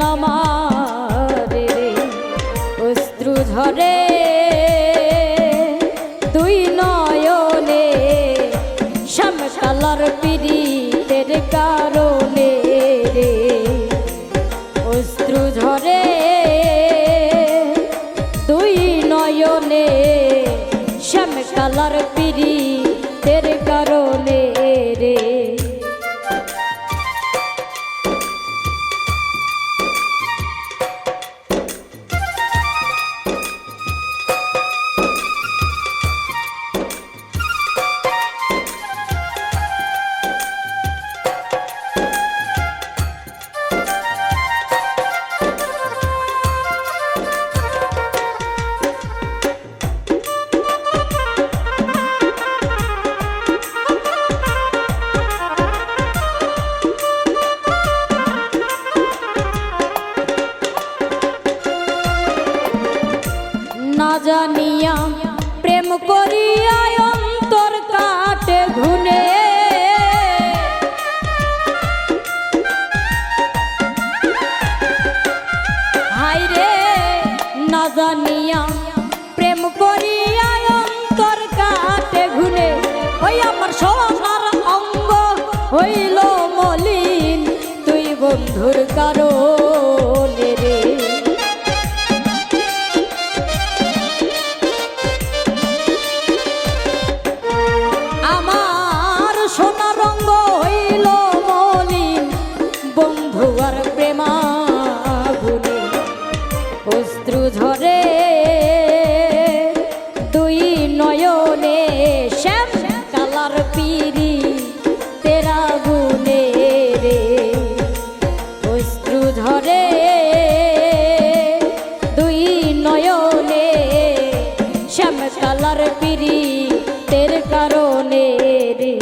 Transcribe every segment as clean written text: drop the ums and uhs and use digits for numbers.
আমারে অশ্রু ঝরে দুই নয়নে শ্যামকালার পীড়িতের কারণে রে অশ্রু ঝরে দুই নয়নে শ্যামকালার পীড়িতের কারণে রে। না জানিয়া প্রেম করিয়া অন্তর কাটে ঘুনে হায় রে না জানিয়া প্রেম করিয়া অন্তর কাটে ঘুনে ওই আমার সোনার অঙ্গ হইল মলিন তুই বন্ধুর কারণে রে। অশ্রু ঝরে দুই নয়নে শ্যামকালার পীড়িতের আগুনে রে অশ্রু ঝরে দুই নয়নে শ্যামকালার পীড়িতের কারণে রে।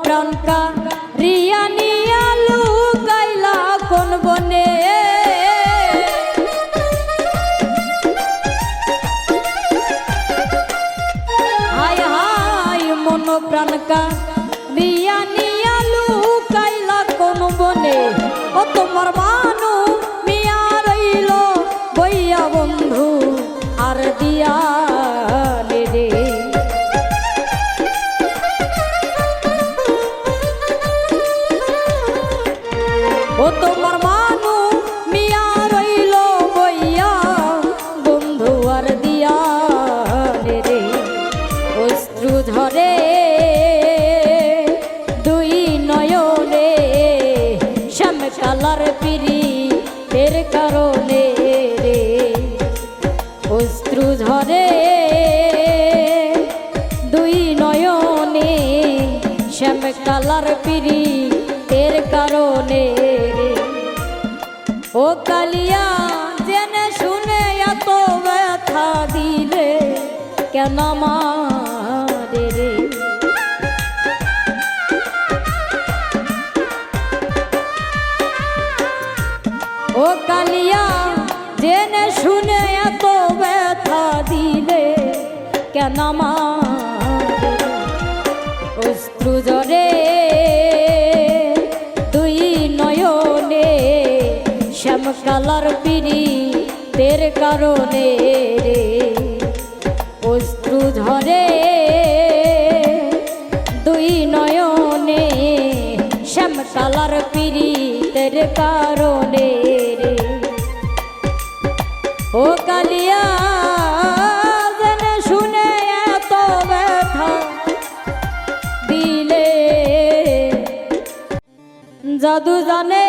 প্রাণকা রিয়া নিয়া লুকাইলা কোন বনে হায় হায় মন প্রাণকা রিয়া নিয়া লুকাইলা কোন বনে ও তোমার মানু মিয়া রইল বইয়া বন্ধু আর দিয়া রে ও তোমার মানু মিয়া রইল বইয়া বন্ধু আর দিয়া রে অশ্রু ঝরে দুই নয়নে শ্যামকালার পীড়িতের কারণে রে অশ্রু ঝরে দুই নয়নে শ্যামকালার পীড়িতের কারণে রে। ও কালিয়া জেনে শুনে এত ব্যথা দিলে কেন আমারে রে ও কালিয়া জেনে শুনে এত ব্যথা দিলে কেন আমারে অশ্রু ঝরে দুই নয়নে শ্যামকালার পীড়িতের কারণে রে অশ্রু ঝরে দুই নয়নে শ্যামকালার পীড়িতের কারণে রে। ও কালিয়া জেনে শুনে এত ব্যথা দিলে, জাদু জানে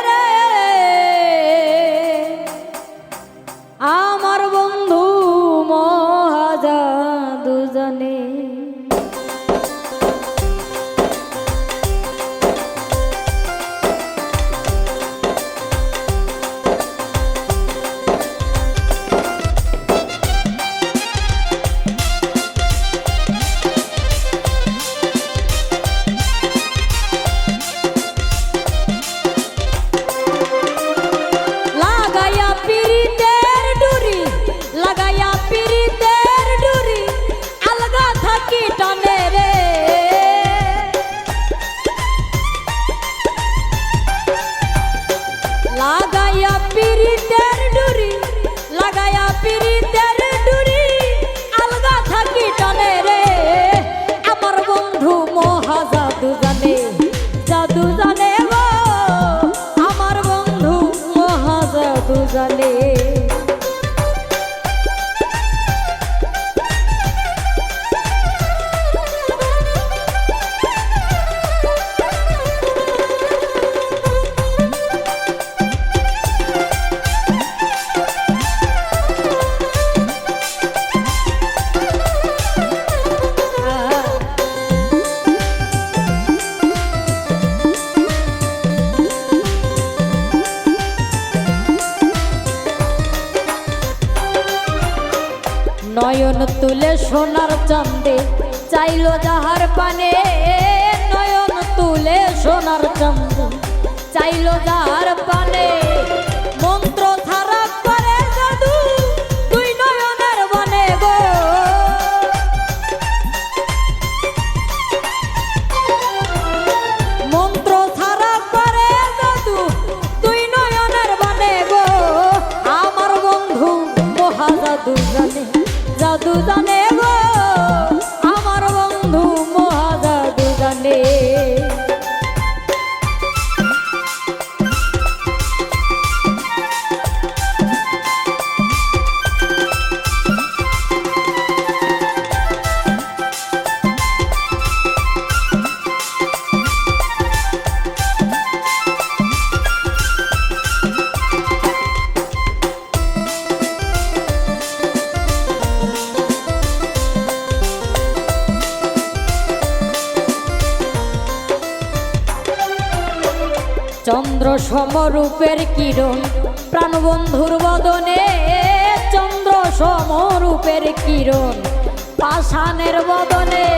রে আমার বন্ধু মহা জাদু জানে। নয়ন তুলে সোনার চাঁদে চাইলো যাহার পানে, নয়ন তুলে সোনার চাঁদে চাইলো যাহার পানে, মন্ত্র ছাড়া করে জাদু দুই নয়নের বনে গো, মন্ত্র ছাড়া করে জাদু দুই নয়নের বনে গো, আমার বন্ধু মহা জাদু জানে, জাদু জানে গো আমার বন্ধু মহা জাদু জানে। চন্দ্র সমরূপের কিরণ প্রাণবন্ধুর বদনে, চন্দ্র সমরূপের কিরণ পাষাণের বদনে,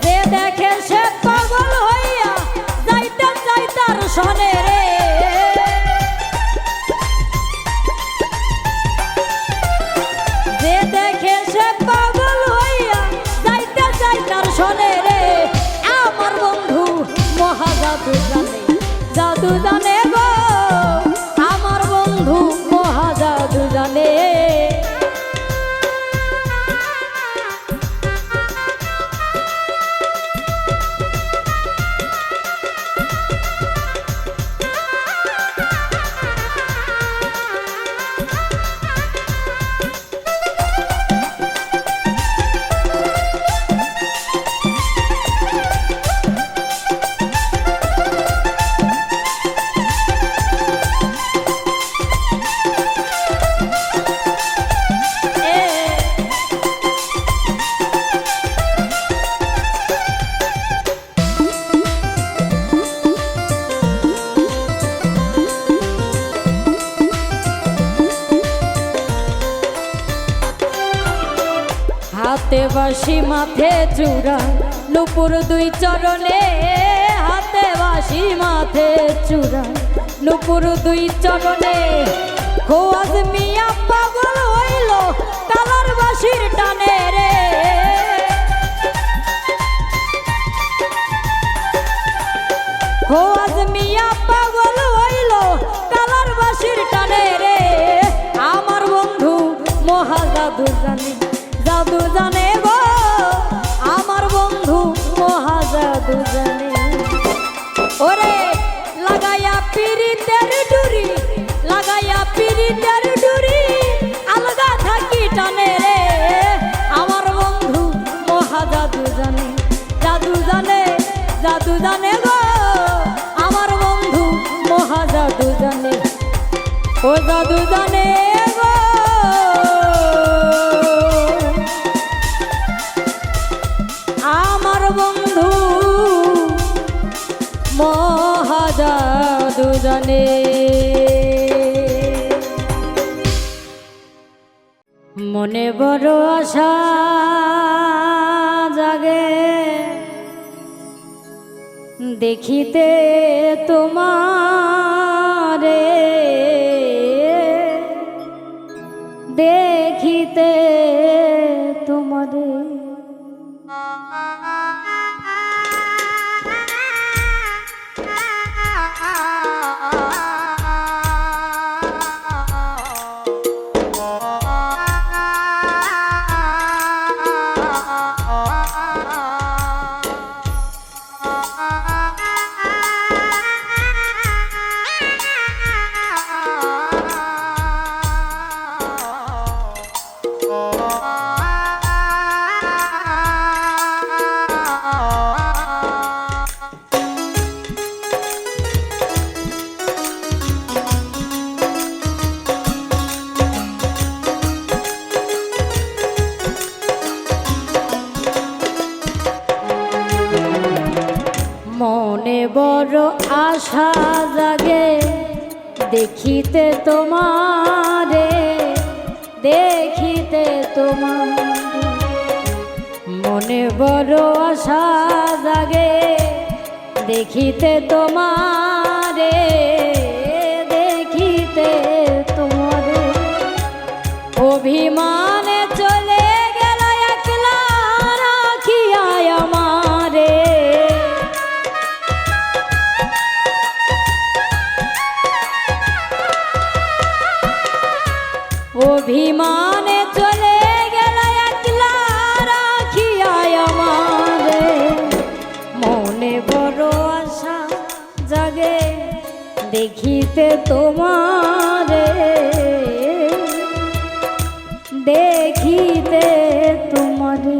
যে দেখে সে পাগল হইয়া যাইতে চাই তার সনে রে, যে দেখে সে পাগল হইয়া যাইতে চাই তার সনে রে, আমার বন্ধু মহা জাদু জানে, জাদু জানে গো আমার বন্ধু মহা জাদু জানে। হাতে বাঁশি মাথে চূড়া নুপুর দুই চরণে, হাতে বাঁশি মাথে চূড়া নুপুর দুই চরণে, খোয়াজ মিয়া পাগল হইল কালার বাঁশির টানে রে, খোয়াজ মিয়া পাগল হইল কালার বাঁশির টানে রে, আমার বন্ধু মহা জাদু জানে, জাদু জানে গো আমার বন্ধু মহা জাদু জানে। ওরে লাগাইয়া পিরিতের ডুরি লাগাই জাদু জানে গো আমার বন্ধু মহা জাদু জানে ও জাদু জানে গো আমার বন্ধু মহা জাদু জানে মনে বড় আশা জাগে দেখিতে তোমারে দেখিতে তোমারে মনে বড় আশা জাগে দেখিতে তোমারে দেখিতে তোমার মনে বড় আশা জাগে দেখিতে তোমারে দেখিতে তোমারে অভিমানে চলে গেল একলা রাখিয়া আমারে অভিমানে চলে গেল একলা রাখিয়া আমারে মনে বড় আশা জাগে দেখিতে তোমারে দেখিতে তোমারে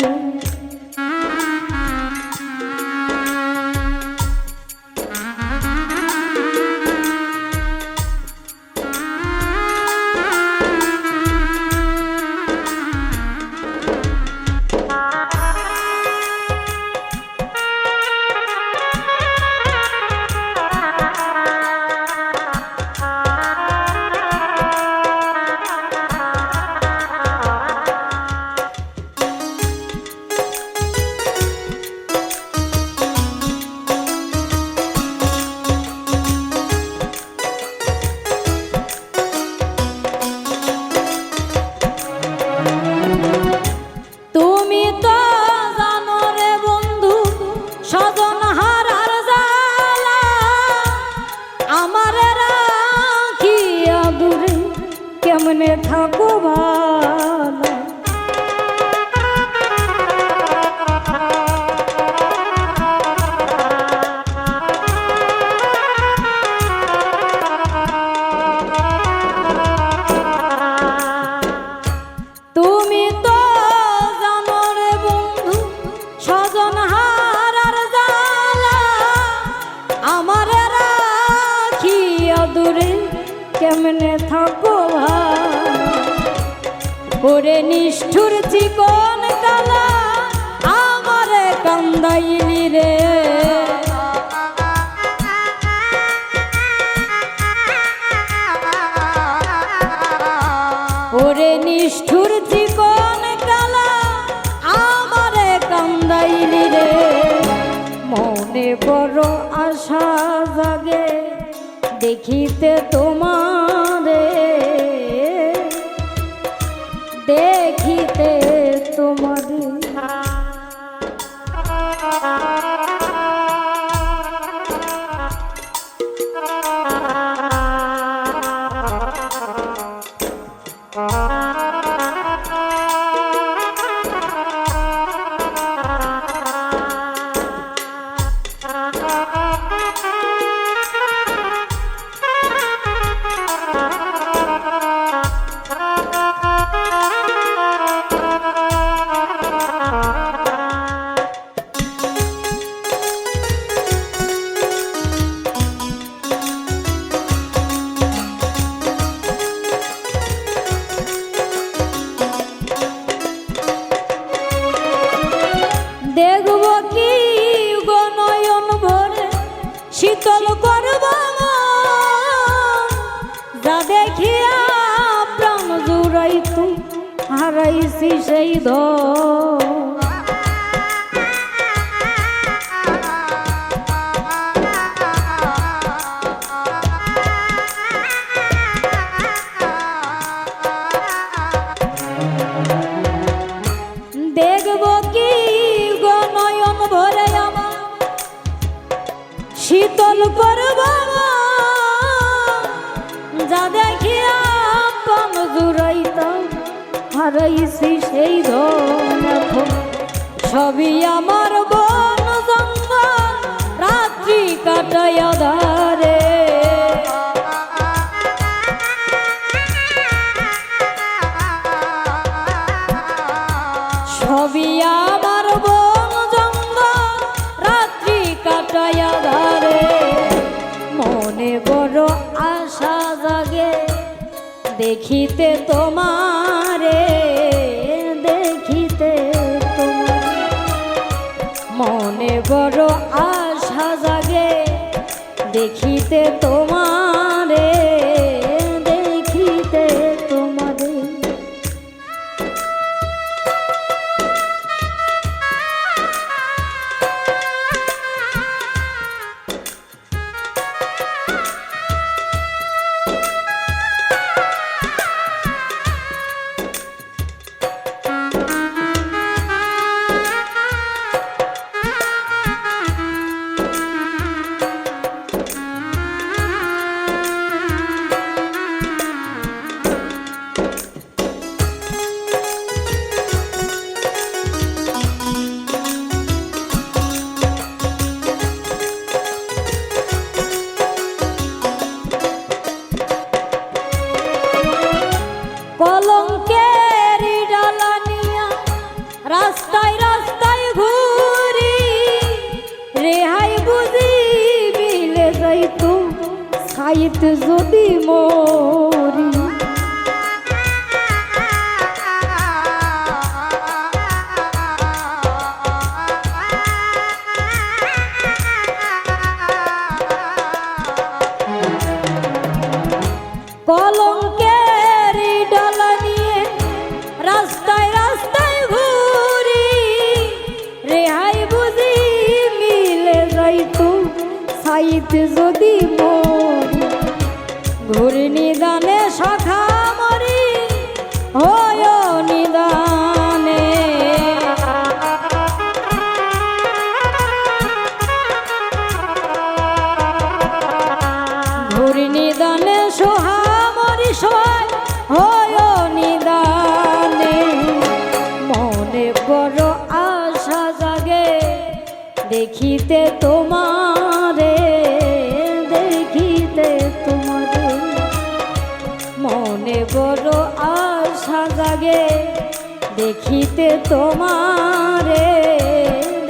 কেমনে থাকো ভালো তুমি তো জানো রে বন্ধু স্বজন হারার জ্বালা আমার রাখিয়া দূরে কেমনে থাকো ওরে নিষ্ঠুর চিকন কালা আমারে কান্দাইলি রে ওরে নিষ্ঠুর চিকন কালা আমারে কান্দাইলি রে মনে বড় আশা জাগে দেখিতে তোমারে দেখিতে তোমারে শীতল করব যা দেখিয়া প্রাণ জুড়াইতু হারাইছি সেই দেখব কি গনয়ন ভরে আমার শীতল করব যা দেখিয়া প্রাণ জুড়াইতাম হারাইছি সেই ধন সবই আমার বন জঙ্গল রাত্রি কাটাইয়া ধারে সবই আমার বন জঙ্গল রাত্রি কাটাইয়া ধারে মনে বড় আশা জাগে দেখিতে তোমারে দেখিতে তোমার মনে বড় আশা জাগে দেখিতে তোমারে দেখিতে তোমারে কলঙ্কের ডালা নিয়া রাস্তায় রাস্তায় ঘুরি রেহাই বুঝি মিলে যাইতো সাইত যদি মরি কলঙ্কের ডালা নিয়ে রাস্তায় রাস্তায় ঘুরি রেহাই বুঝি মিলে যাইতো সাইত যদি মরি ঘুরি নিদানে শাখা মরি হয় নিদানে ঘুরি নিদানে সোহা হয় নিদানে মনে বড় আশা জাগে দেখিতে তোমারে দেখিতে তোমারে মনে বড় আশা জাগে দেখিতে তোমারে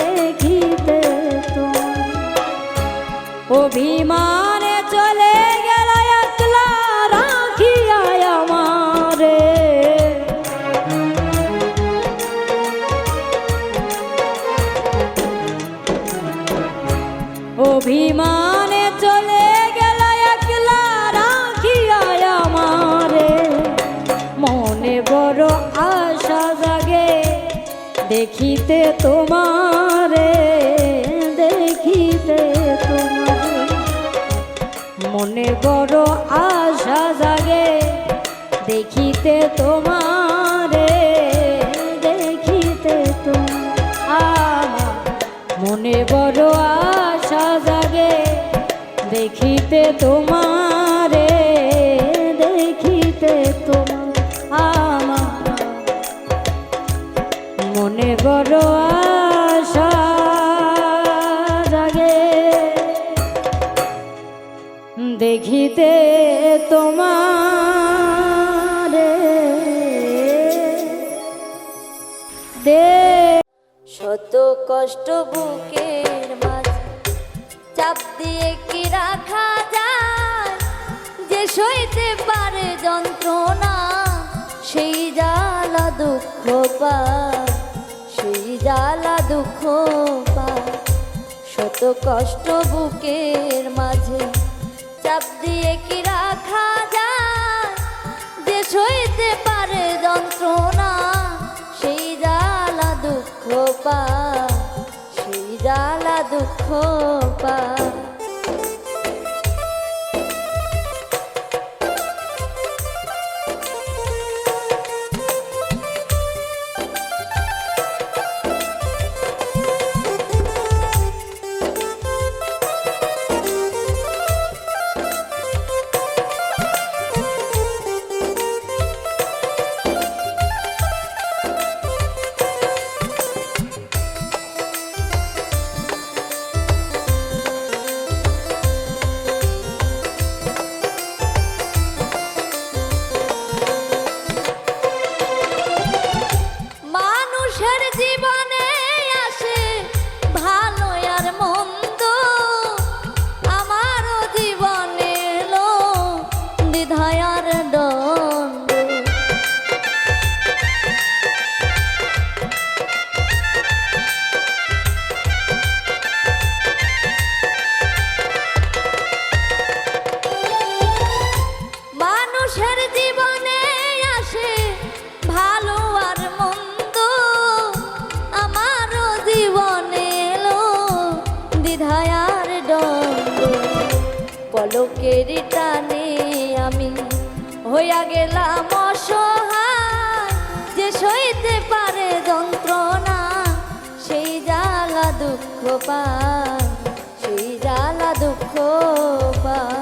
দেখিতে তোমার অভিমানে চলে গেল একলা রাখিয়া আমারে অভিমানে চলে গেল একলা রাখিয়া আমারে মনে বড় আশা জাগে দেখিতে তোমারে দেখিতে তোমারে মনে বড় আশা জাগে দেখিতে তোমারে দেখিতে তোমার মনে বড় আশা জাগে দেখিতে তোমারে দেখিতে তোমার আমার মনে বড় আশা জাগে দেখিতে তোমারে শত কষ্ট বুকের মাঝে চাপ দিয়ে কি রাখা যায় যে সইতে পারে যন্ত্রণা সেই জ্বালা দুঃখ পায় সেই জ্বালা দুঃখ পায় শত শত কষ্ট বুকের মাঝে চাপ দিয়ে কি রাখা যায়, যে সইতে পারে যন্ত্রণা সেই জ্বালা দুঃখ পায়, সেই জ্বালা দুঃখ পায়। পলকের টানে আমি হইয়া গেলাম অসহায়, যে সইতে পারে যন্ত্রণা সেই জ্বালা দুঃখ পায়, সেই জ্বালা দুঃখ পায়।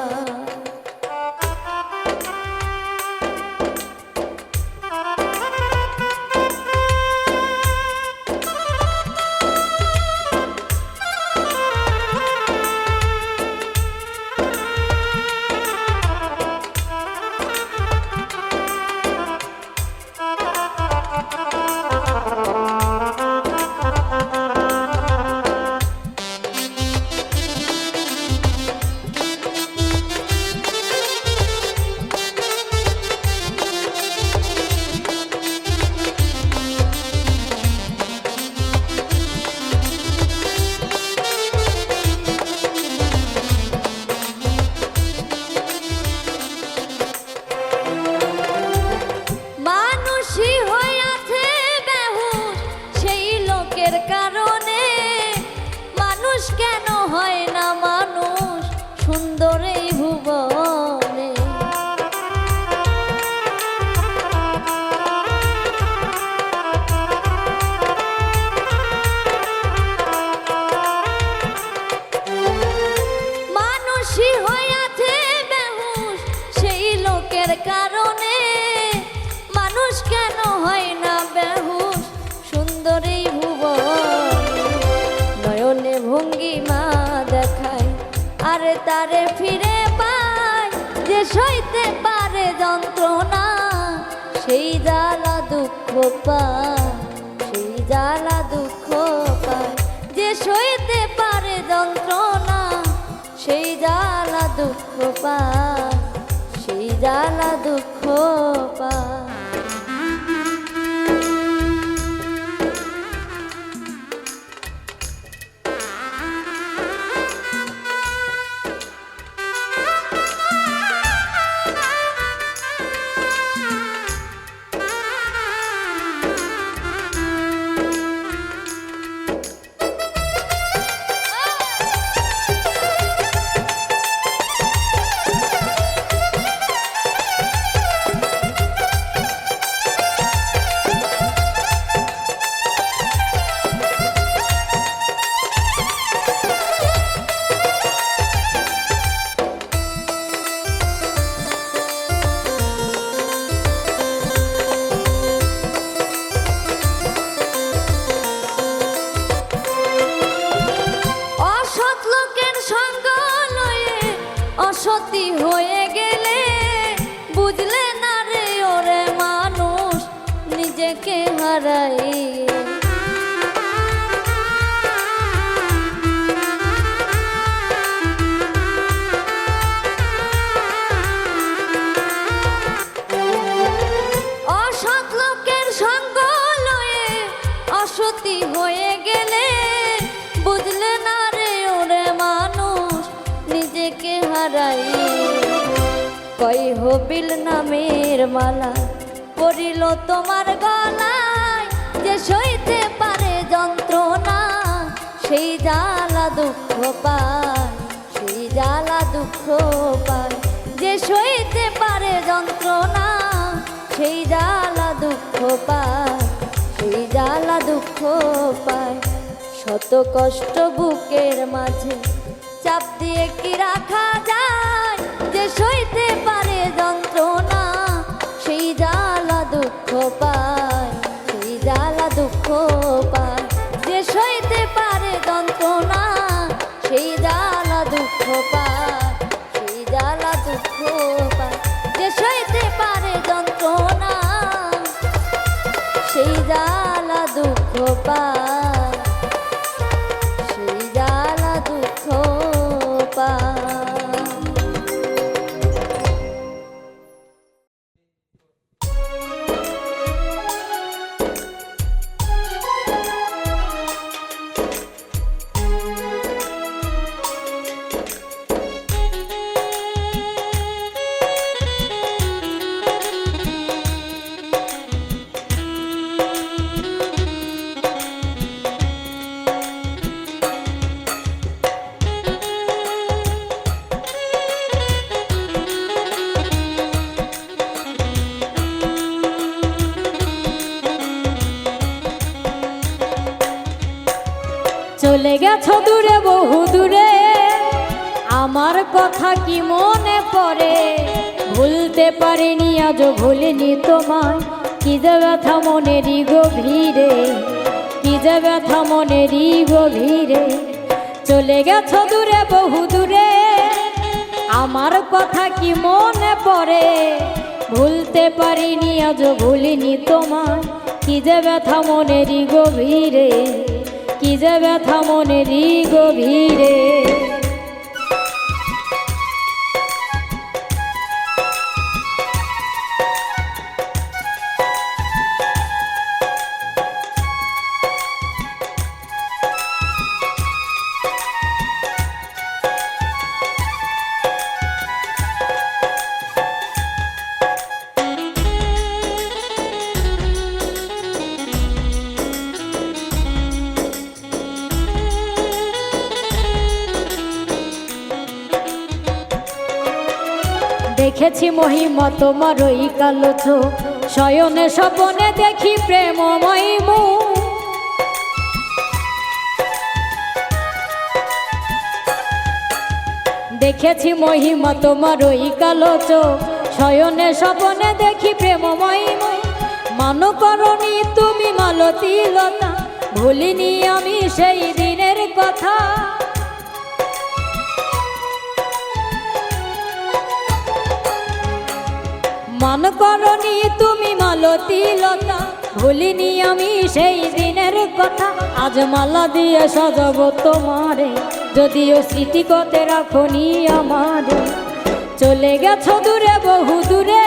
কারণে মানুষ কেন হয় না মানুষ সুন্দর এই ভুবনে, মানুষই হইয়াছে বেহুশ সেই লোকের কারণে, মানুষ কেন হয় না বেহুশ সুন্দর এই নয়নে ভঙ্গিমা দেখায় আর তারে ফিরে পায়, যে সইতে পারে যন্ত্রণা সেই জ্বালা দুঃখ পায়, সেই জ্বালা দুঃখ পায়, যে সইতে পারে যন্ত্রণা সেই জ্বালা দুঃখ পায়, সেই জ্বালা দুঃখ পায়। সতী হয়ে গেলে বুঝলে না রে ওরে মানুষ নিজেকে হারায়, অসৎ লোকের সঙ্গ লয়ে অসতী হয়ে গেলে বুঝলে না রে ওরে হারাই কই হবিল নামের মালা পড়িল তোমার গলায় যে সইতে পারে যন্ত্রণা সেই জ্বালা দুঃখ পায় সেই জ্বালা দুঃখ পায় যে সইতে পারে যন্ত্রণা সেই জ্বালা দুঃখ পায় সেই জ্বালা দুঃখ পায় শত কষ্ট বুকের মাঝে চাপ দিয়ে কি রাখা যায় যে সইতে পারে যন্ত্রণা সেই জ্বালা দুঃখ পায় সেই জ্বালা দুঃখ পায় যে সইতে পারে যন্ত্রণা সেই জ্বালা দুঃখ পায় সেই জ্বালা দুঃখ পায় যে সইতে পারে যন্ত্রণা সেই জ্বালা দুঃখ পায় সেই জ্বালা দুঃখ পায় চলে গেছো দূরে বহু দূরে আমার কথা কি মনে পড়ে ভুলতে পারিনি আজও ভুলিনি তোমায় কি যে ব্যথা মনেরই গভীরে কি যে ব্যথা মনেরই গভীরে চলে গেছো দূরে বহু দূরে আমার কথা কি মনে পড়ে ভুলতে পারিনি আজও ভুলিনি তোমায় কি যে ব্যথা মনেরই গভীরে কি যে ব্যথা মনেরই গভীরে দেখেছি মহিমা তোমার ওই কালো চোখ শয়নে স্বপনে দেখি প্রেমময় মুখ দেখেছি মহিমা তোমার ওই কালো চোখ শয়নে স্বপনে দেখি প্রেমময় মুখ মানো করনি তুমি মালতী লতা ভুলিনি আমি সেই দিনের কথা মান করনি তুমি মালতী লতা ভুলিনি আমি সেই দিনের কথা আজ মালা দিয়ে সাজাবো তোমারে যদিও স্মৃতি কতে রাখনি আমারে চলে গেছো দূরে বহু দূরে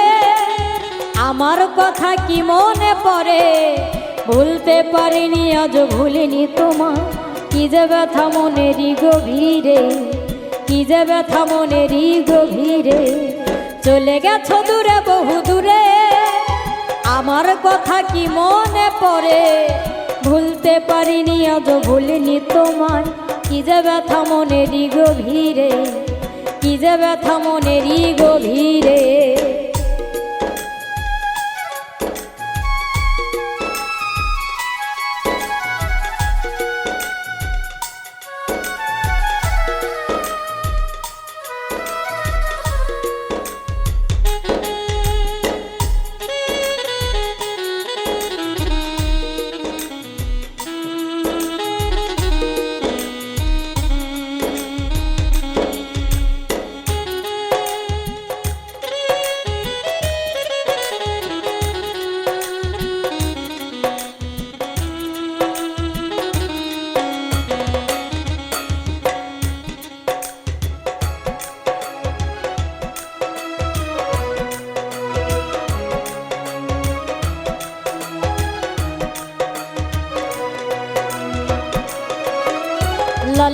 আমার কথা কি মনে পড়ে ভুলতে পারিনি আজ ভুলিনি তোমার কি যে ব্যথা মনেরই গভীরে কি যে ব্যথা মনেরই গভীরে চলে গেছো দূরে বহু দূরে আমার কথা কি মনে পড়ে ভুলতে পারিনি আজ ভুলিনি তোমায় কি যে ব্যথা মনেরই গভীরে কি যে ব্যথা মনেরই গভীরে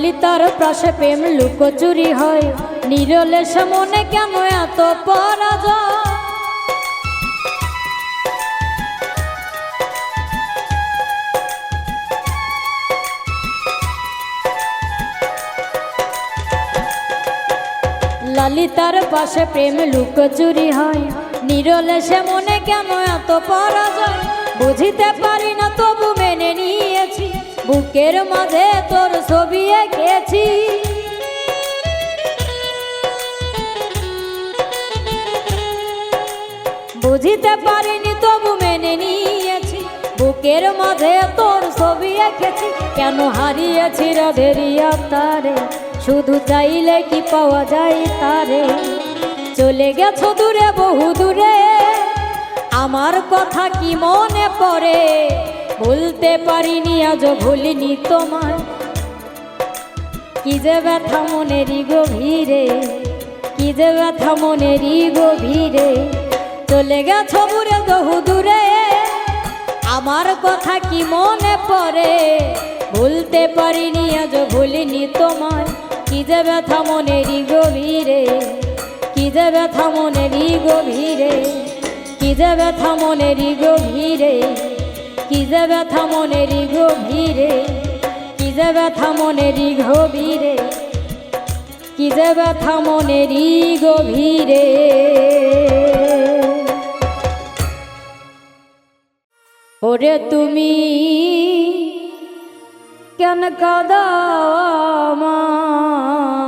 লালিতার প্রাসে প্রেম লুকোচুরি হয়, নিরলে সে মনে কেন এত পরাজয়। লালিতার পাশে প্রেম লুকোচুরি হয়, নিরলে সে মনে কেন এত পরাজয়। বুঝিতে পারি না তবু মেনে নিয়েছি, বুকের মাঝে তোর ছবি এঁকেছি। বুঝিতে পারিনি তবু মেনে নিয়েছি, বুকের মাঝে তোর ছবি এঁকেছি। কেন হারিয়েছি রাধেরিয়া তারে, শুধু চাইলে কি পাওয়া যায় তারে। চলে গেছো দূরে বহু দূরে, আমার কথা কি মনে পড়ে। ভুলতে পারিনি আজও ভুলিনি তোমায়, কি যে ব্যথা মনেরই গভীরে, কি যে ব্যথা মনেরই গভীরে। চলে গেছো দূরে বহু দূরে, আমার কথা কি মনে পড়ে। ভুলতে পারিনি আজও ভুলিনি তোমায়, কি যে ব্যথা মনেরই গভীরে, কি যে ব্যথা মনেরই গভীরে, কি যে ব্যথা মনেরই গভীরে, কি যে ব্যথা মনেরই গভীরে, কি যে ব্যথা মনেরই গভীরে, কি যে ব্যথা মনেরই গভীরে। ওরে তুমি কেন কাঁদো আমারে,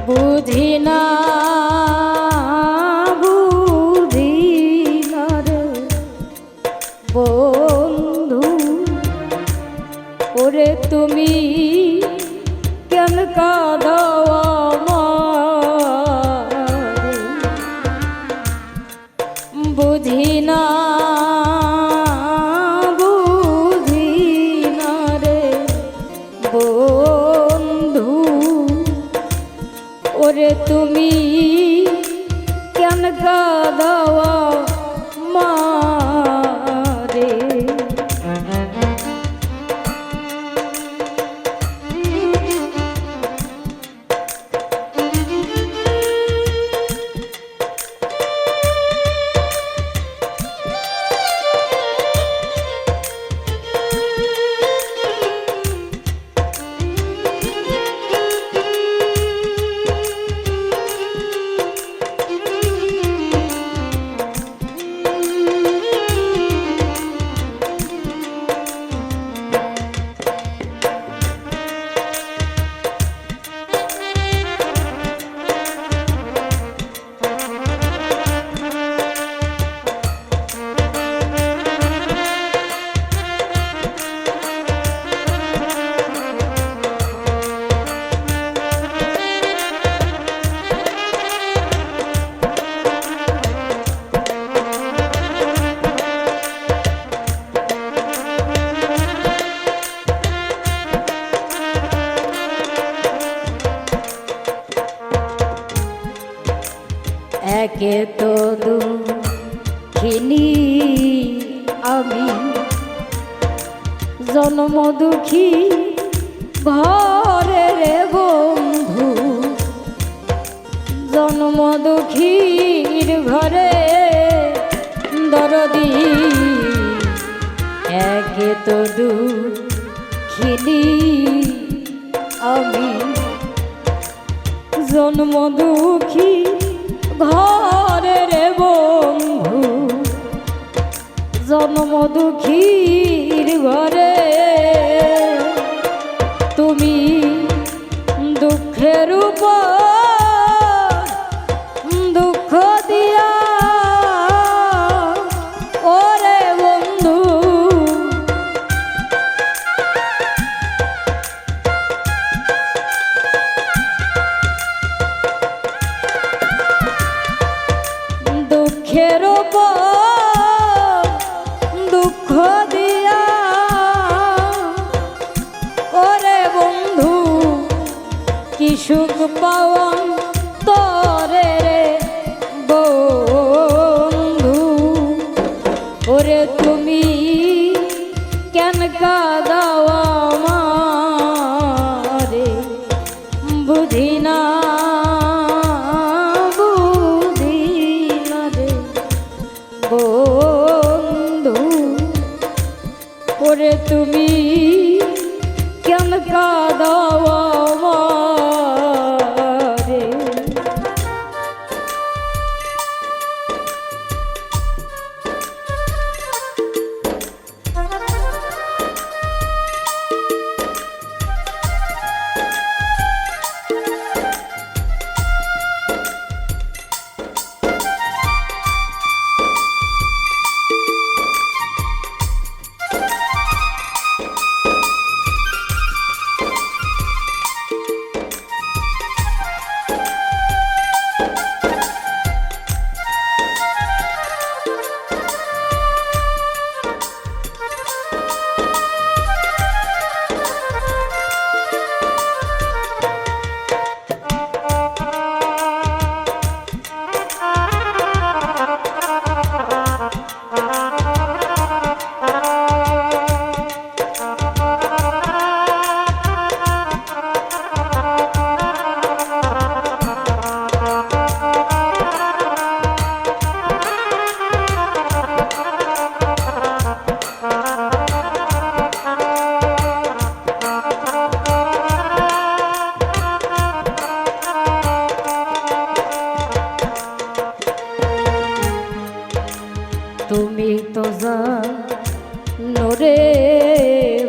বুঝি না বুঝি না রে বন্ধু, ওরে তুমি কেন কাঁদো আমারে। বুঝি না বুঝি না রে বন্ধু, ওরে তুমি কেন কাঁদো আমারে। একে তো দুঃখিনী আমি, জন্ম দুঃখী ঘরে রে বন্ধু, জন্ম দুঃখীর ঘরে দরদি। একে তো দুঃখিনী দুঃখিনী আমি জন্ম দুঃখী ঘরে রে বন্ধু, জন্ম দুঃখীর ঘরে তুমি দুঃখের উপর দুঃখ দিয়া ওরে বন্ধু। দুঃখের উপর দুঃখ দিয়া ওরে বন্ধু কি সুখ পাওয়াম তরে রে বন্ধু। ওরে তুমি কেন কাঁদাও আমারে বুঝি না রে বন্ধু। ওরে তুমি কেন কাঁদাও আমারে। তুমি তো জানো রে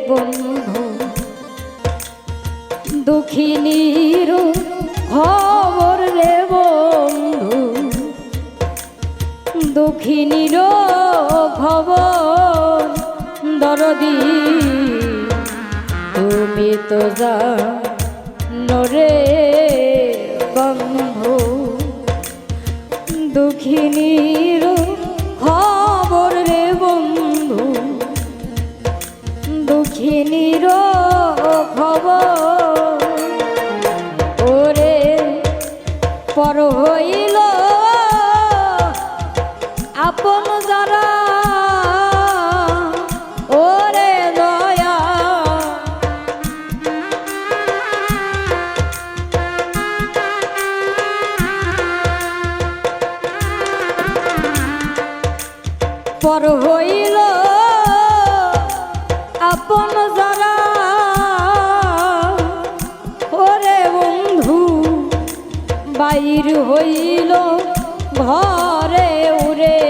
বন্ধু দুঃখিনীর খবর রে বন্ধু, দুঃখিনীর খবর দরদি। তুমি তো জানো রে বন্ধু দুঃখিনীর খবর রে বন্ধু, দুঃখিনীর খবর। ওরে পর হইল আপন যারা ওরে দয়া পর হইল আপন যারা ওরে বন্ধু বাইর হইল ঘরে উরে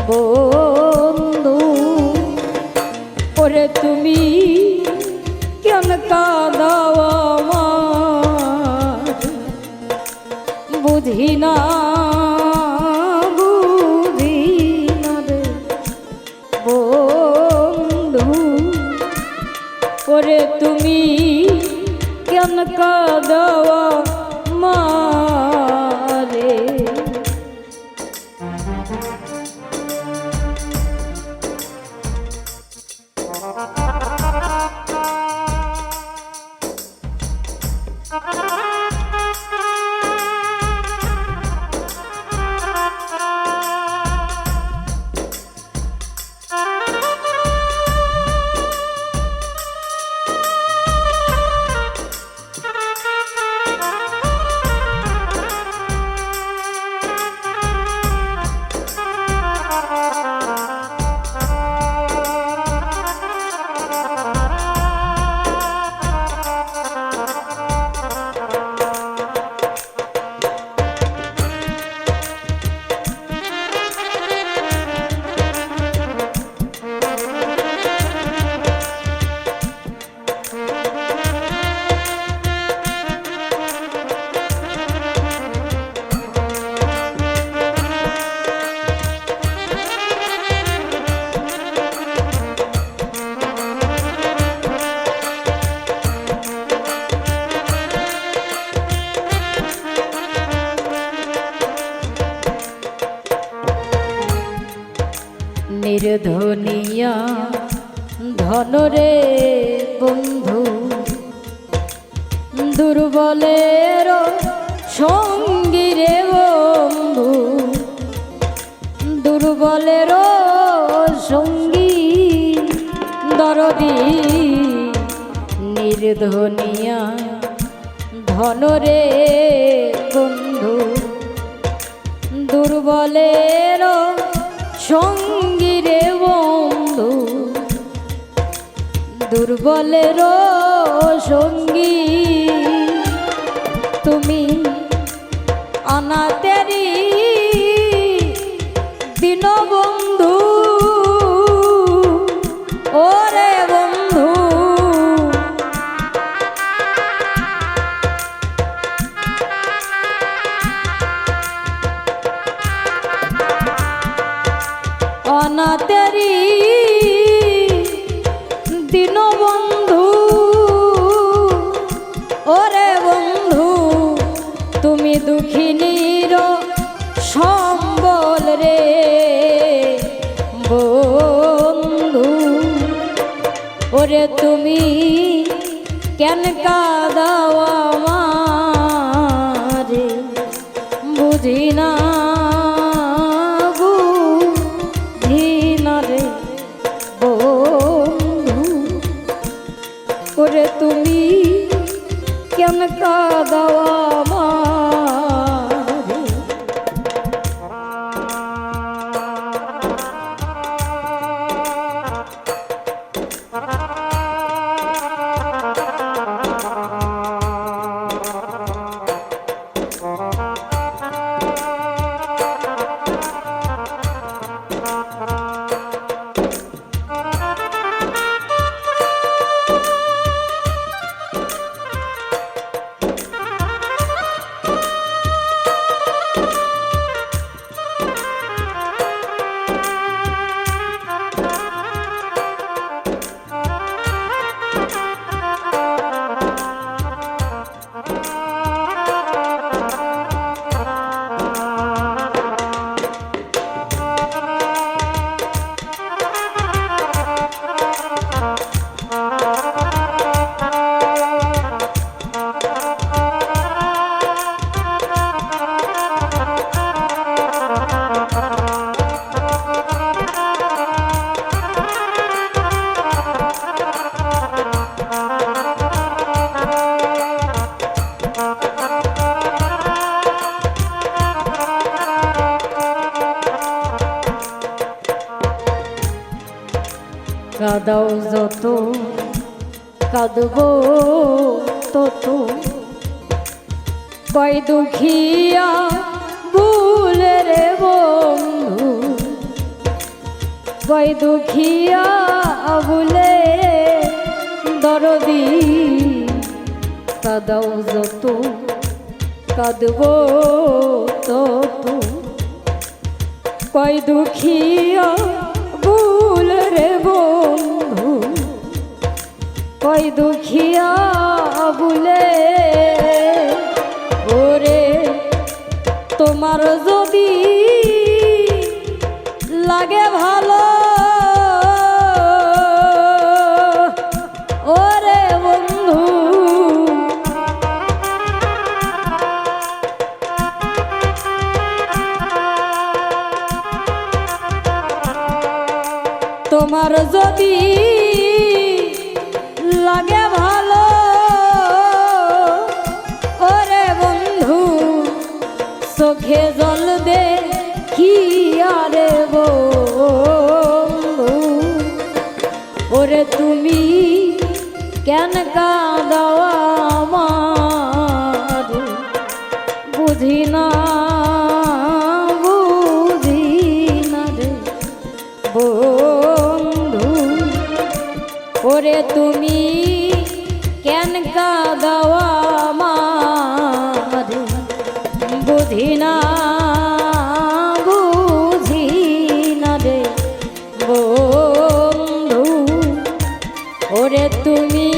বন্ধু। ওরে তুমি কেন কাঁদাও আমার বুঝি না রে বন্ধু। ওরে তুমি কেন কাঁদাও আমারে। নির্ধনিয়া ধনরে বন্ধু দুর্বলের সঙ্গী রে বন্ধু দুর্বলের সঙ্গী দরদি নির্ধনিয়া ধনরে বন্ধু দুর্বলের সঙ্গী রে বন্ধু দুর্বলের সঙ্গী তুমি অনাথেরি দীনবন্ধু ওরে বন্ধু অনাথেরি দীনবন্ধু ওরে বন্ধু তুমি দুঃখিনীর সম্বল রে বন্ধু ওরে তুমি কেন কাঁদাও আমারে বুঝি না রে বন্ধু ওরে তুমি কেন কাঁদাও আমারে কাদাও যত কাঁদব তত কয় দুঃখিয়া ভুলে রে বন্ধু কয় দুঃখিয়া ভুলে দরদি কাদাও যত কাঁদব তত কয় দুঃখিয়া ভুল রে বন্ধু কয় দুঃখিয়া ভুলে ওরে তোমার যদি লাগে ভালো ওরে বন্ধু তোমার যদি লাগে ভালো ওরে বন্ধু চোখে জল দে কি আরে বন্ধু ওরে তুমি কেন কাঁদাও আমার বুঝি না রে বন্ধু ওরে তুমি কেন কাঁদাও আমার বুঝি না রে বন্ধু ওরে তুমি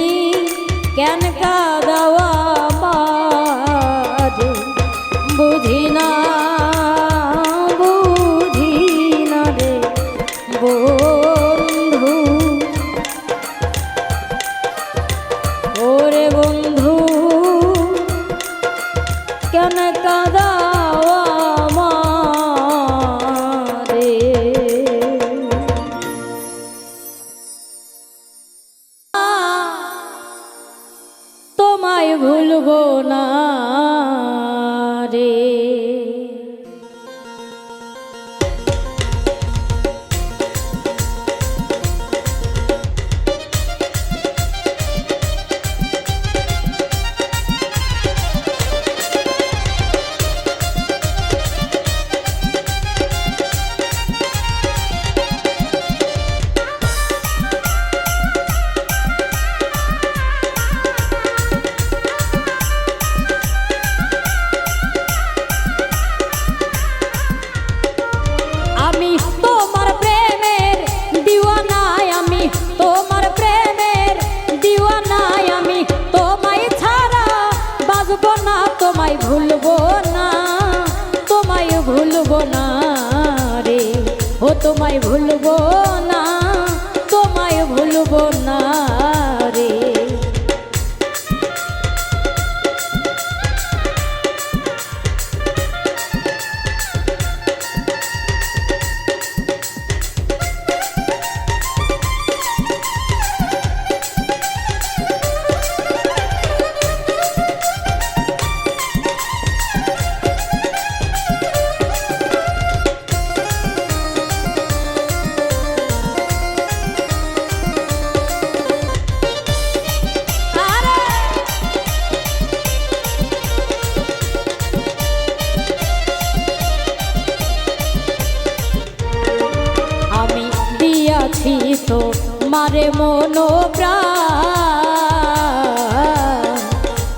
কেন কাঁদাও আমার বুঝি না রে বন্ধু ওরে বন্ধু কেন কাঁদাও আমারে তোমায় ভুলবো না রে। তোমায় ভুলবো না, তোমায় ভুলবো না রে, ও তোমায় ভুলবো না, তোমায় ভুলবো না রে। তো মারে মনো প্রাণ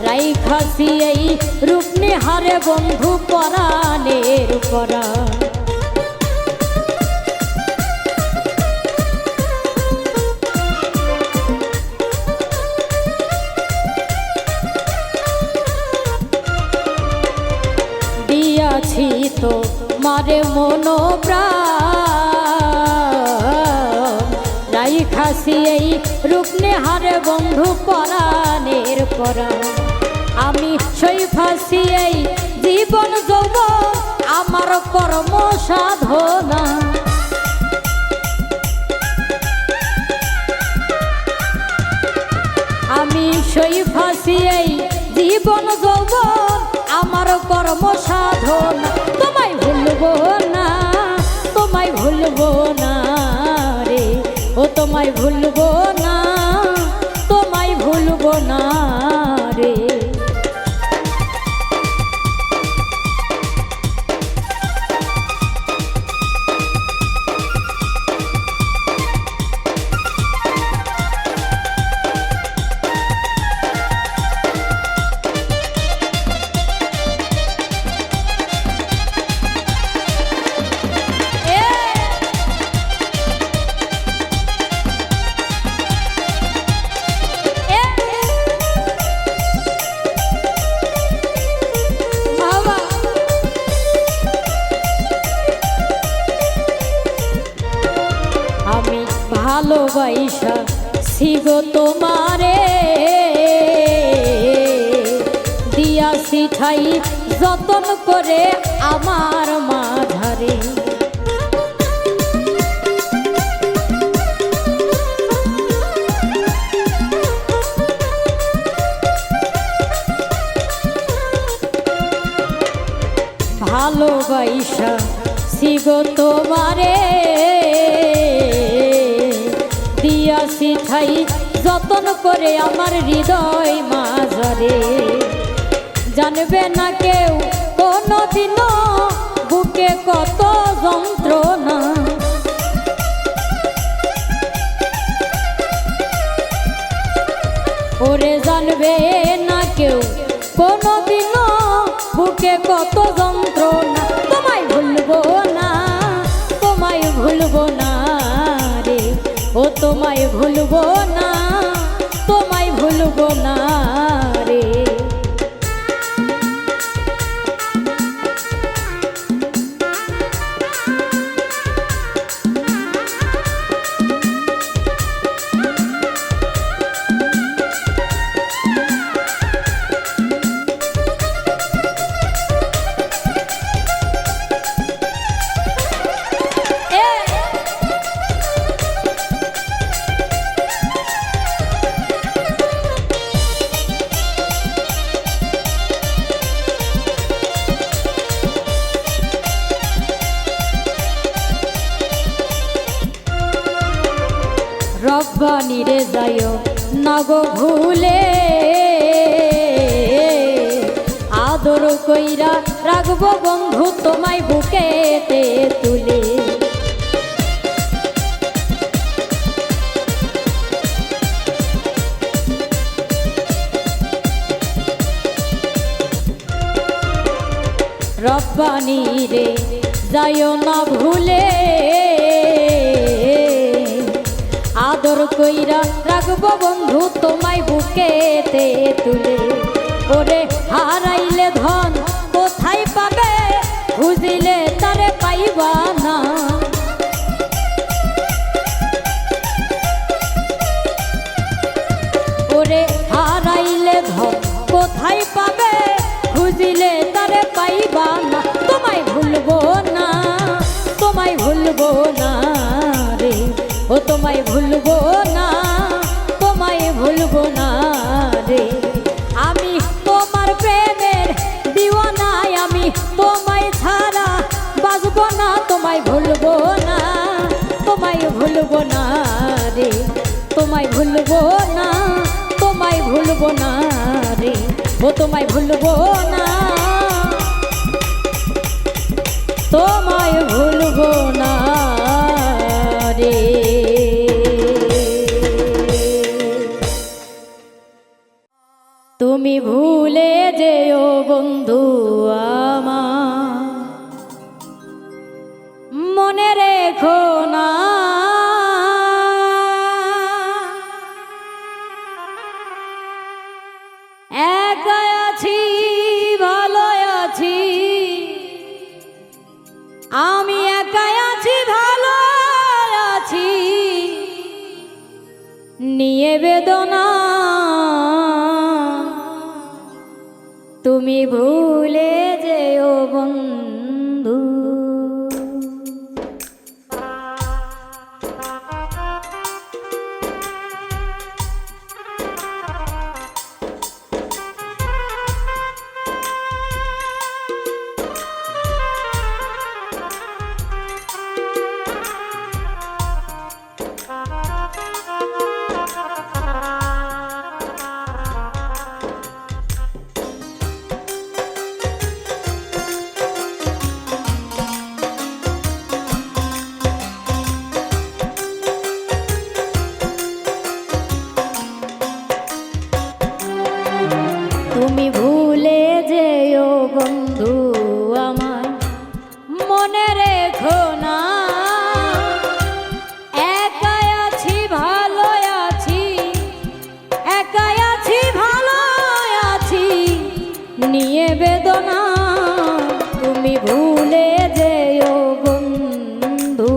রাইখাছি এই রূপ নিহারে বন্ধু পরাণের পরাণ। দিয়াছি তো মারে মনো প্রাণ রাইখাছি এই রূপ নিহারে বন্ধু পরাণের পরাণ। আমি সই ফাঁসি এই জীবন যৌবন আমার কর্ম সাধনা। আমি সই ফাঁসি এই জীবন যৌবন আমার কর্ম সাধনা। তোমায় ভুলবো না, তোমায় ভুলবো না রে, ও তোমায় ভুলবো না, তোমায় ভুলবো না রে। ভালোবাসা সিগো তোমারে দিয়াছি ঠাই যতন করে আমার মাঝারে। ভালোবাসা সিগো তোমারে দিয়াছি ঠাই যতন করে আমার হৃদয় মাঝারে। জানবে না কেউ কোনদিনও বুকে কত যন্ত্রণা। ওরে জানবে না কেউ কোনদিনও বুকে কত যন্ত্রণা। তোমায় ভুলবো না, তোমায় ভুলবো না রে, ও তোমায় ভুলবো না, তোমায় ভুলবো না রে। না গো ভুলে আদর কইরা রাখবো বন্ধু তোমায় বুকেতে তুলে। রব্বানি রে যাইও না ভুলে আদর কইরা রাখবো বন্ধু তোমায় বুকেতে তুলে। ওরে হারাইলে ধন কোথায় পাবে খুঁজিলে তারে পাইবা না। ওরে হারাইলে ধন কোথায় পাবে খুঁজিলে তারে পাইবা না। তোমায় ভুলবো না, তোমায় ভুলবো না রে, ও তোমায় ভুলবো না, তোমায় ভুলবো না রে। আমি তোমার প্রেমের দিওয়ানাই, আমি তোমায় ছাড়া বাঁচবো না। তোমায় ভুলবো না, তোমায় ভুলবো না রে, তোমায় ভুলবো না, তোমায় ভুলবো না রে, ও তোমায় ভুলবো না, তোমায় ভুলবো না রে। তুমি ভুলে যেও বন্ধু আমার, মনে রেখো না একা আছি ভালো আছি, আমি একা আছি ভালো আছি নিয়ে বেদনা। তুমি ভুলে যেও বন্ধু। তুমি ভুলে যেও বন্ধু আমার, মনে রেখো না একা আছি ভালো আছি, একা আছি ভালো আছি নিয়ে বেদনা। তুমি ভুলে যেও বন্ধু।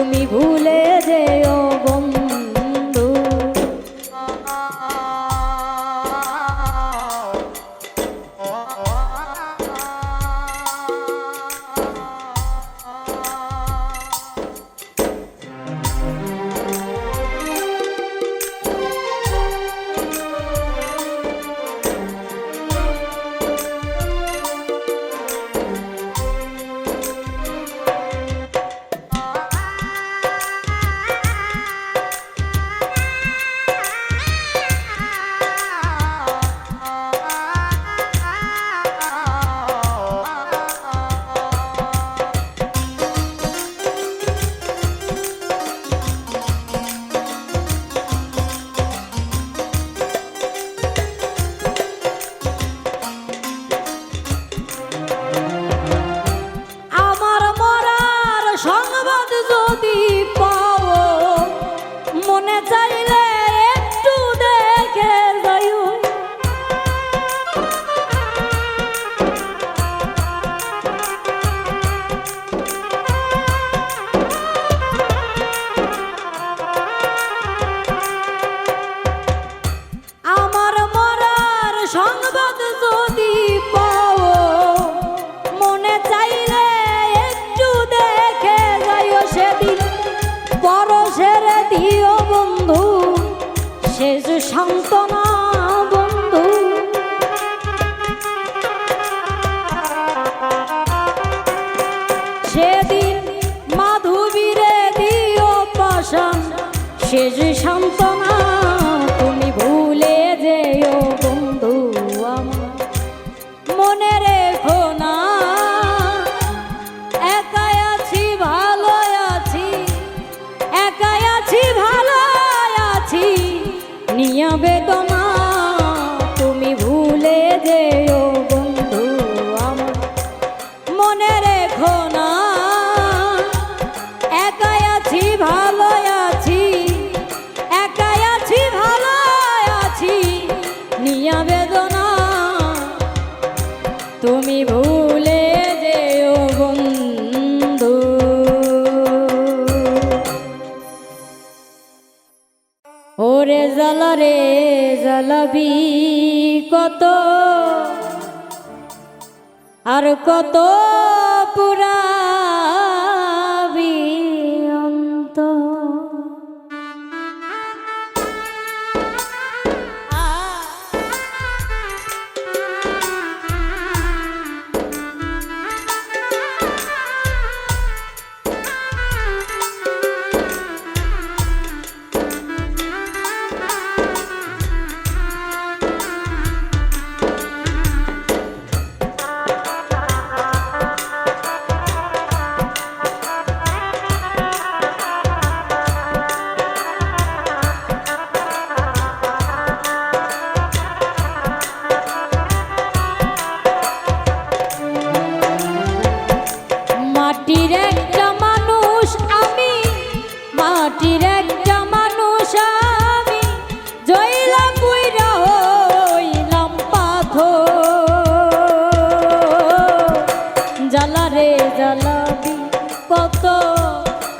তুমি ভুলে যেও বন্ধু। আমার মরার সংবাদ যদি পাও, মনে চাইলে একটু দেখে যাইও। আমার মরার সংবাদ যদি পাও, মনে চাইলে একটু দেখে যাইও। সেদিন পরশের দিও বন্ধু শেষ সান্ত্বনা বন্ধু। সেদিন মাধবীরে দিও পাশান শেষ সান্ত্বনা। তুমি ভুলে যেও বন্ধু আমার, মনে রেখো না একাই আছি ভালো আছি, একাই আছি ভালো আছি নিয়া বেদনা। তুমি ভুলে যেও বন্ধু আমার, মনে রেখো না একাই আছি ভালো আছি, একাই আছি ভালো আছি নিয়া বেদনা। তুমি ভুলে যেও বন্ধু। ওরে জ্বালা রে জ্বালাবি কত, আর কত পুরাবি অন্তর। মাটির একটা মানুষ আমি, মাটির একটা মানুষ আমি, জইলা পুইরা হইলাম পাথর। জ্বালা রে জ্বালাবি কত,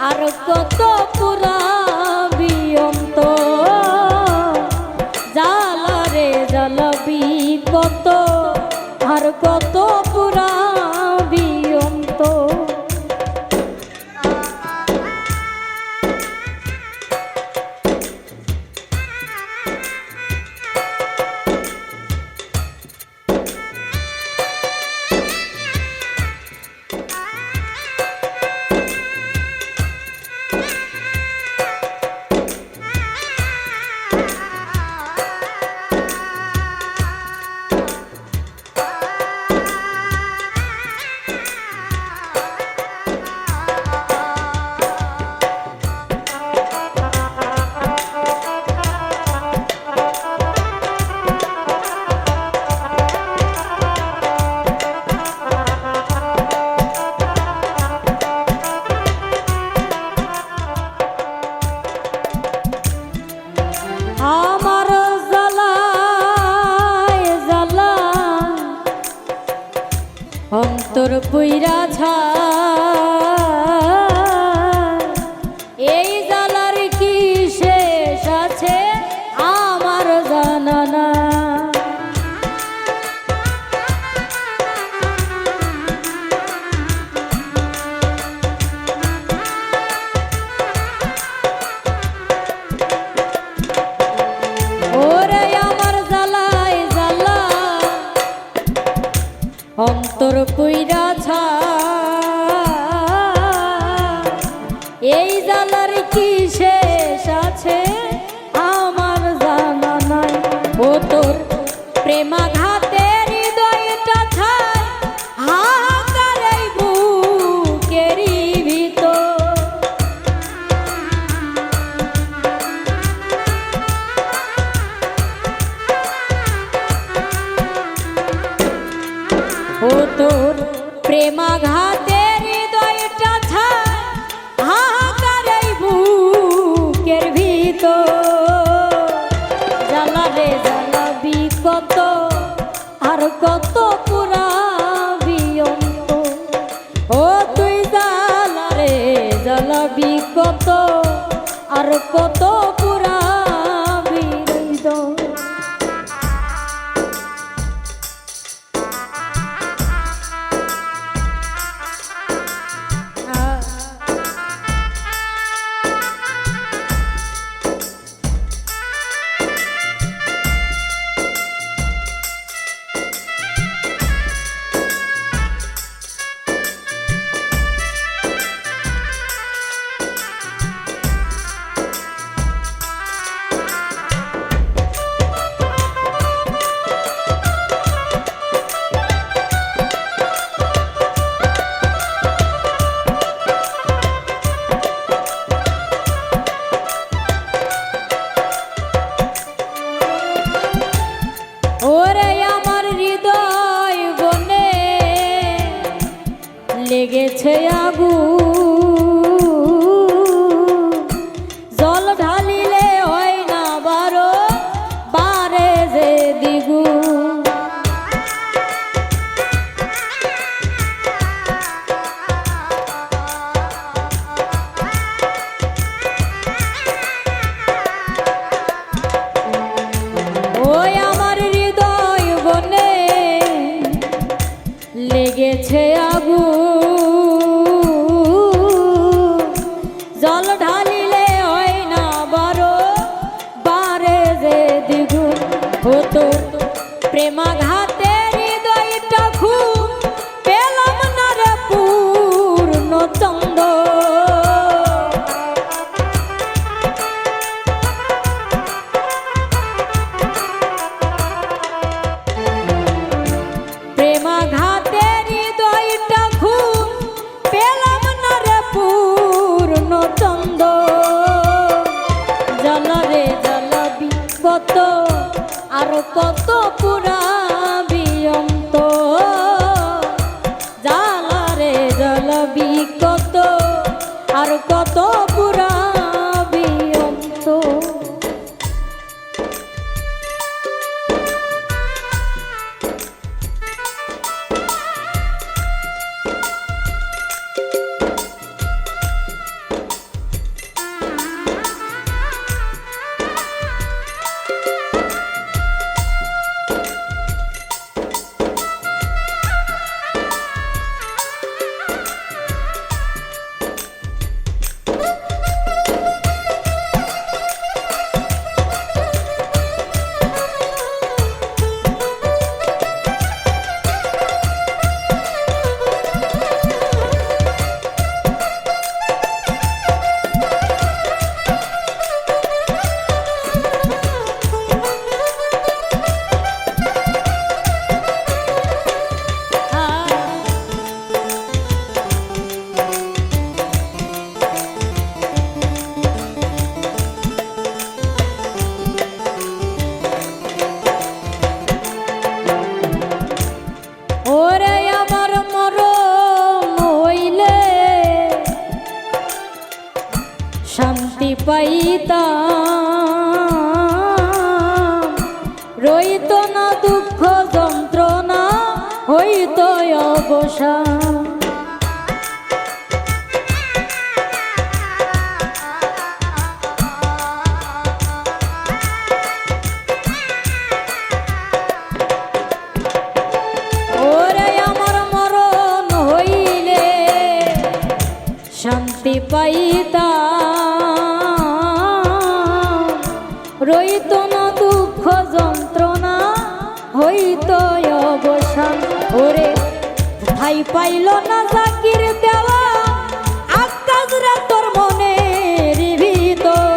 আর কত পুরাবি অন্তর। জ্বালা রে জ্বালাবি কত, আর কত পুরাবি অন্তর। অন্তর পুইরা ছায় অন্তর পুইরা ছা এই জ্বালার কি শেষ আছে আমার জানা নাই। ও তোর প্রেমাঘাতে হৃদয়টা ছায় হাহাকার এই বুকেরই ভিতর। ও তোর প্রেমাঘাতে হৃদয়টা ছায় হাহাকার এই বুকের ভিতর। জ্বালা রে জ্বালাবি কত আর কত পুরাবি অন্তর। ও তুই জ্বালা রে জ্বালাবি কত আর কত পুরাবি হৃদয়। লেগেছে আগুন জল ঢালিলে হয় না বারো বারে যে দ্বিগুণ। ওই আমার হৃদয় বনে লেগেছে আগুন জল ঢালিলে হয় না বারো বারে যে দ্বিগুণ। হতো প্রেমাঘাতে হৃদয়টা খুব পেলাম না রে পূর্ণ চন্দ। প্রেমাঘাতে হৃদয়টা খুব পেলাম না রে পূর্ণ চন্দ। জ্বালা রে জ্বালাবি কত আর কত পুরাবি অন্তর। জ্বালা রে জ্বালাবি কত আর কত পুরাবি অন্তর। শান্তি পাইতাম রইত না দুঃখ যন্ত্রণা হইত অবসান। ওরে আমার মরণ হইলে শান্তি পাইতাম রইত না দুঃখ যন্ত্রণা হইত অবসান। ওরে পাইল না জাকির দেওয়া আকাশ রে তোর মনের ভিতর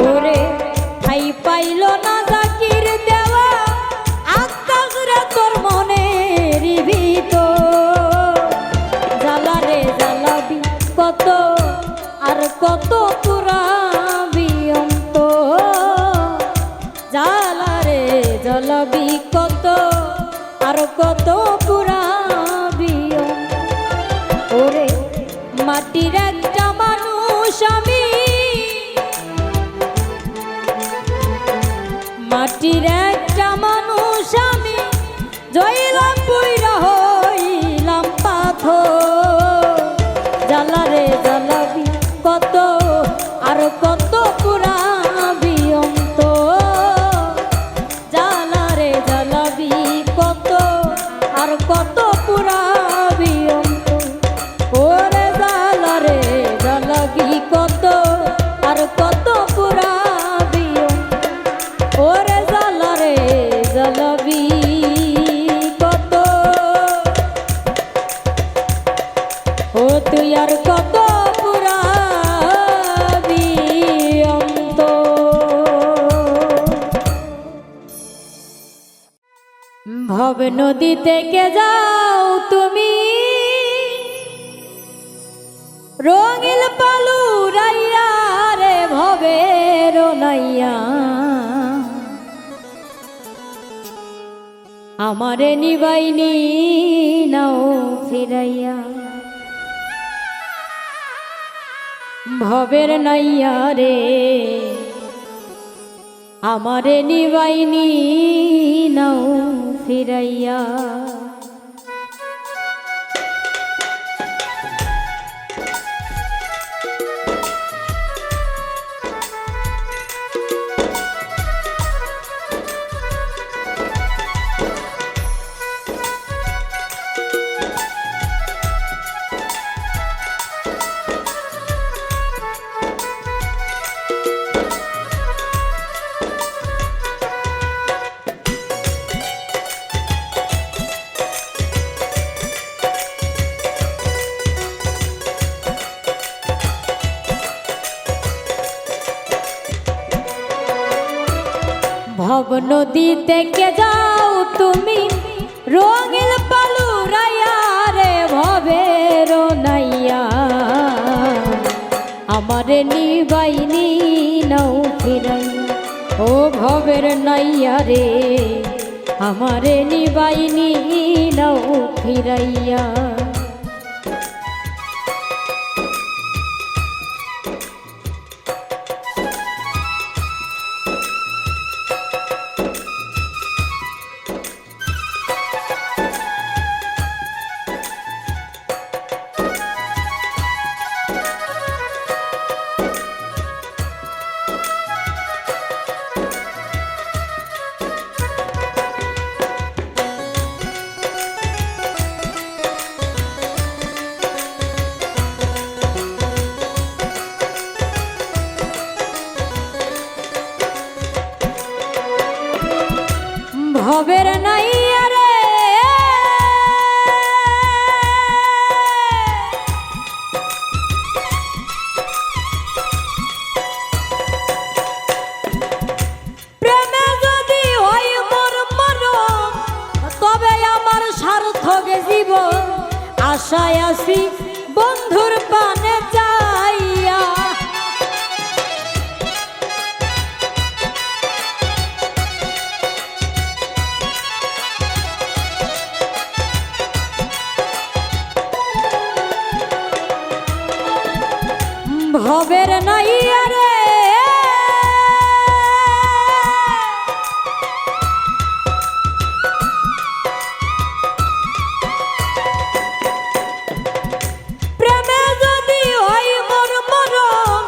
ওরে ঠাই পাইল না জাকির দেওয়া আকাশ রে তোর মনের ভিতর জ্বালা রে জ্বালাবি কত আর কত পুরাবি অন্ত জ্বালা রে জ্বালাবি কত আর কত পুরাবি অন্ত ওরে মাটির একটা মানুষ আমি মাটির একটা মানুষ আমি জয়লাম পুইরা হইলাম পাথর জ্বালা রে জ্বালাবি কত আর কত পুরাবি অন্ত জ্বালা রে জ্বালাবি কত আর কত পুরাবি অন্ত ওরে জ্বালা রে জ্বালাবি কত আর কত পুরাবি অন্ত ওরে জ্বালা রে জ্বালাবি কত ও তুই আর কত পুরাবি অন্ত ভব নদী থেকে যাও তুমি রঙিল পালু রাইয়া রে ভবের নাইয়া আমারে নিবাইনি নাও ফিরাইয়া ভবের নাইয়া রে আমারে নিবাইনি নাও ফিরাইয়া ভব নদী থেকে যাও তুমি রঙিল পালু রাইয়া রে ভবের নাইয়া আমারে নিবাইনি নাও ফিরাইয়া ও ভবের নাইয়া রে আমারে নিবাইনি নাও ফিরাইয়া ভবের নাইয়া রে প্রেমে যদি হয় মোর মরণ তবে আমার সার্থক জীবন আশায় আছি বন্ধুর পানে যাইয়া ভবের নাইয়া রে প্রেমে যদি হয় মোর মরণ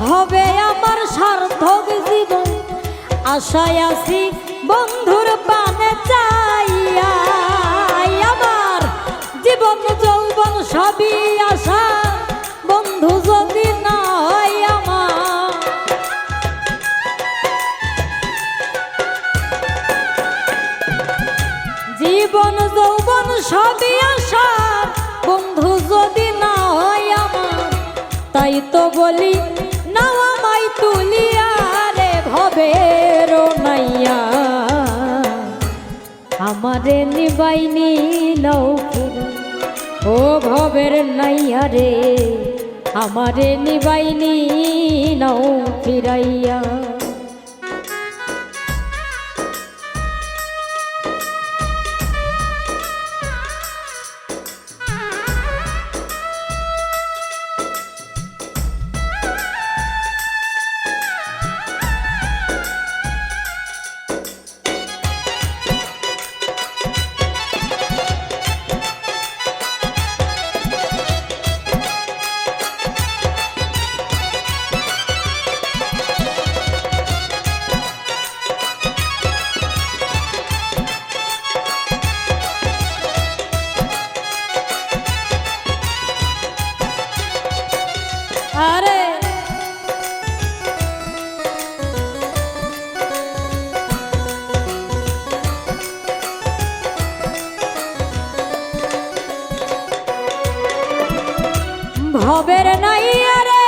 হবে আমার সার্থক জীবন আশায় আছি বন্ধুর পানে চাইয়া আমার জীবন যৌবন সবই আশা বন্ধু যদি না হয় আমার বলি নাও আমায় তুলিয়া রে ভবের নাইয়া আমারে নিবাইনি নাও ফিরাইয়া ও ভবের নাইয়া রে আমারে নিবাইনি নাও ফিরাইয়া আরে ভবের নাইয়া রে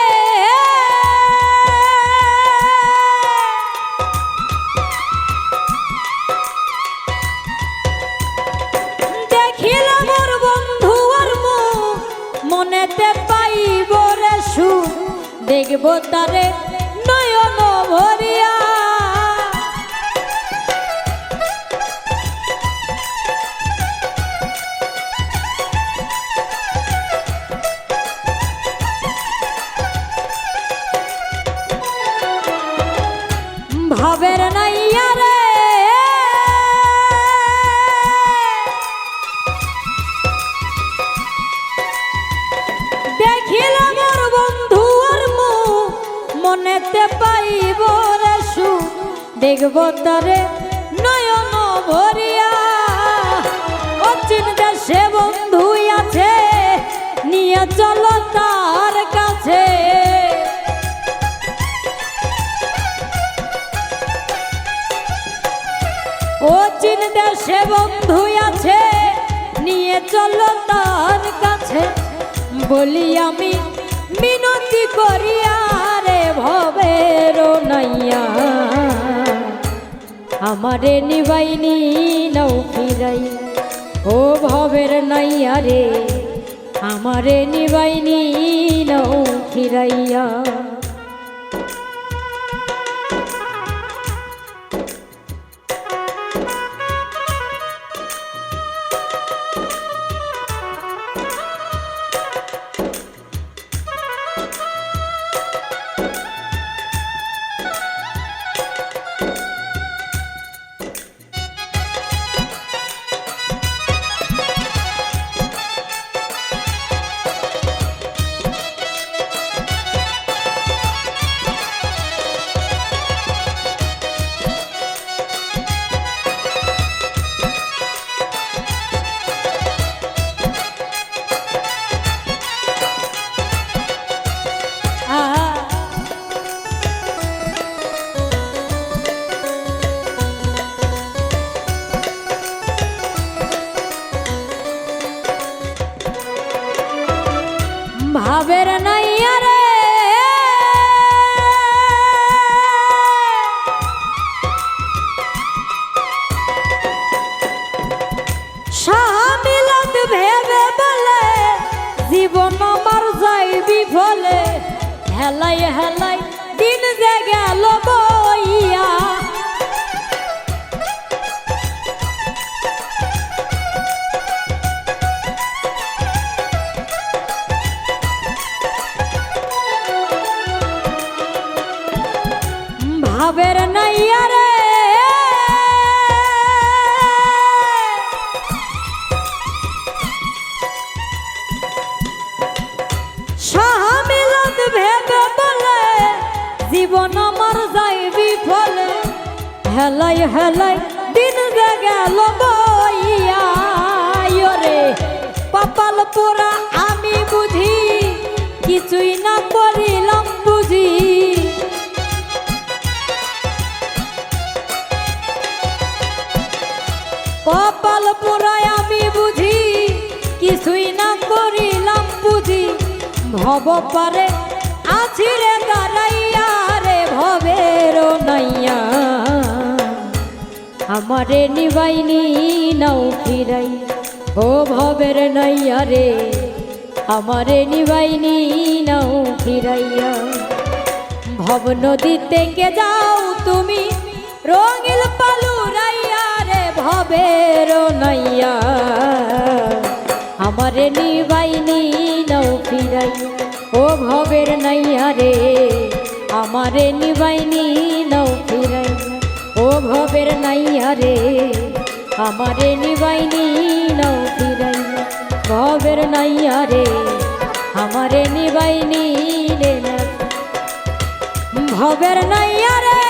দেখিল মোর বন্ধু আর মনেতে পাইব রে সুখ দেখব তারে নয়ন ভরিয়া ভাবের নাইয়া রে দেখিল মোর বন্ধু আর মনেতে পাইব রে সুখ দেখব তারে নয়ন ভরিয়া অচিন দেশে বন্ধু আছে নিয়ে চলো তার কাছে অচিন দেশে বন্ধু আছে নিয়ে চলো তার কাছে বলি আমি মিনতি করিয়া রে ভবের নাইয়া আমারে নিবাইনি নাও ফিরাইয়া ও ভবের নাইয়া রে আমারে নিবাইনি নাও ফিরাইয়া ভাবের নাইয়া রে শামিলত ভেবে বলে জীবন আমার যাই বিফলে হেলাই হেলাই দিন যে গেল বইয়া ভাবের নাইয়া রে শামিলত ভেবে বলে জীবন আমার যাই বিফলে হেলাই হেলাই দিন যে গেল বইয়া রে কপাল পোড়া আমি বুঝি কিছুই না করিলাম বুঝি কপাল পোড়ায় আমি বুঝি কিছুই না করিলাম বুঝি ভব পারে আজ আছি রে দাঁড়াইয়া রে ভবের নাইয়া আমারে নিবাইনি নাও ফিরাই ও ভবের নাইয়া রে আমারে নিবাইনি নাও ফিরাইয়া ভব নদী থেকে যাও তুমি রঙিল পালুরাইয়া রে ভবের নাইয়া আমারে নিবাইনি নাও ফিরাই ও ভবের নাইয়া রে আমারে নিবাইনি নাও ফিরাই ও ভবের নাইয়া রে আমারে নিবাইনি নাও ফিরাই ভবের নাইয়া রে আমারে নিবাইনি রে ভবের নাইয়া রে